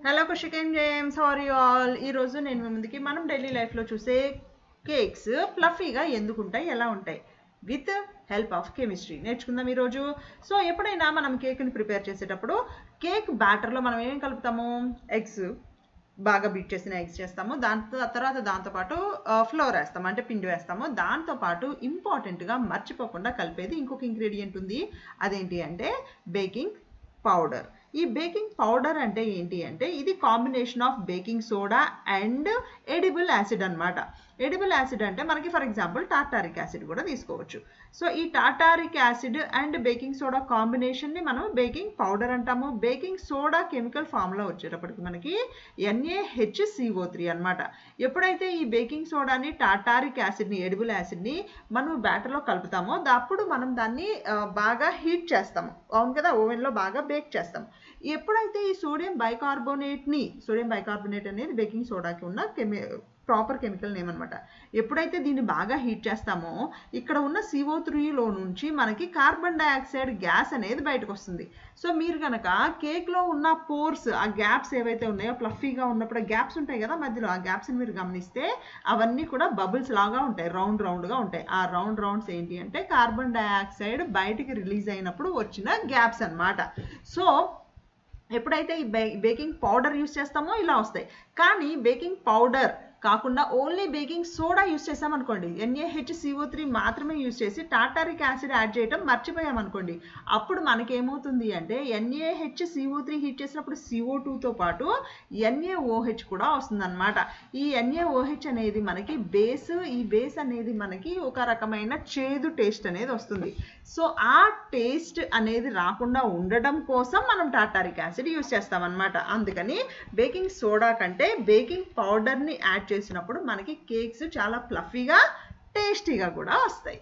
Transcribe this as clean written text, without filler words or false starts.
Hello కుషికేం James, how are you all? ఈరోజు నేను మీ ముందుకి మనం డైలీ లైఫ్లో చూసే కేక్స్ ఫ్లఫీగా ఎందుకు ఉంటాయి, ఎలా ఉంటాయి విత్ హెల్ప్ ఆఫ్ కెమిస్ట్రీ నేర్చుకుందాం ఈరోజు. సో ఎప్పుడైనా మనం కేక్ని ప్రిపేర్ చేసేటప్పుడు కేక్ బ్యాటర్లో మనం ఏం కలుపుతాము? ఎగ్స్, బాగా బీట్ చేసిన ఎగ్స్ చేస్తాము. దాంతోపాటు ఫ్లోర్ వేస్తాము, అంటే పిండి వేస్తాము. దాంతోపాటు ఇంపార్టెంట్గా మర్చిపోకుండా కలిపేది ఇంకొక ఇంగ్రీడియంట్ ఉంది. అదేంటి అంటే బేకింగ్ పౌడర్. ఈ బేకింగ్ పౌడర్ అంటే ఏంటి అంటే ఇది combination of baking soda and edible acid అనమాట. ఎడిబుల్ యాసిడ్ అంటే మనకి ఫర్ ఎగ్జాంపుల్ టార్టారిక్ యాసిడ్ కూడా తీసుకోవచ్చు. సో ఈ tartaric acid and baking soda కాంబినేషన్ని మనం బేకింగ్ పౌడర్ అంటాము. బేకింగ్ సోడా కెమికల్ ఫామ్లో వచ్చేటప్పటికి మనకి NaHCO3 అనమాట. ఎప్పుడైతే ఈ బేకింగ్ సోడాని, టార్టారిక్ యాసిడ్ని, ఎడిబుల్ యాసిడ్ని మనం బ్యాటర్లో కలుపుతామో అప్పుడు మనం దాన్ని బాగా హీట్ చేస్తాము. అవును కదా, ఓవెన్లో బాగా బేక్ చేస్తాం. ఎప్పుడైతే ఈ సోడియం బైకార్బోనేట్ అనేది బేకింగ్ సోడాకి ఉన్న ప్రాపర్ కెమికల్ నేమ్ అనమాట. ఎప్పుడైతే దీన్ని బాగా హీట్ చేస్తామో ఇక్కడ ఉన్న CO3లో నుంచి మనకి కార్బన్ డైఆక్సైడ్ గ్యాస్ అనేది బయటకు వస్తుంది. సో మీరు కనుక కేక్లో ఉన్న పోర్స్, ఆ గ్యాప్స్ ఏవైతే ఉన్నాయో ఫ్లఫీగా ఉన్నప్పుడు గ్యాప్స్ ఉంటాయి కదా మధ్యలో, ఆ గ్యాప్స్ని మీరు గమనిస్తే అవన్నీ కూడా బబుల్స్ లాగా ఉంటాయి, రౌండ్గా ఉంటాయి. ఆ రౌండ్స్ ఏంటి అంటే కార్బన్ డైఆక్సైడ్ బయటికి రిలీజ్ అయినప్పుడు వచ్చిన గ్యాప్స్ అనమాట. సో ఎప్పుడైతే ఈ బేకింగ్ పౌడర్ యూస్ చేస్తామో ఇలా వస్తాయి. కానీ బేకింగ్ పౌడర్ కాకుండా ఓన్లీ బేకింగ్ సోడా యూస్ చేసామనుకోండి, NaHCO3 మాత్రమే యూస్ చేసి టార్టారిక్ యాసిడ్ యాడ్ చేయడం మర్చిపోయామనుకోండి, అప్పుడు మనకేమవుతుంది అంటే NaHCO3 హీట్ చేసినప్పుడు CO2తో పాటు NaOH కూడా వస్తుందన్నమాట. ఈ NaOH అనేది మనకి బేస్, ఈ బేస్ అనేది మనకి ఒక రకమైన చేదు టేస్ట్ అనేది వస్తుంది. సో ఆ టేస్ట్ అనేది రాకుండా ఉండడం కోసం మనం టార్టారిక్ యాసిడ్ యూస్ చేస్తామన్నమాట. అందుకని బేకింగ్ సోడా కంటే బేకింగ్ పౌడర్ని యాడ్ చేసినప్పుడు మనకి కేక్స్ చాలా ఫ్లఫీగా, టేస్టీగా కూడా వస్తాయి.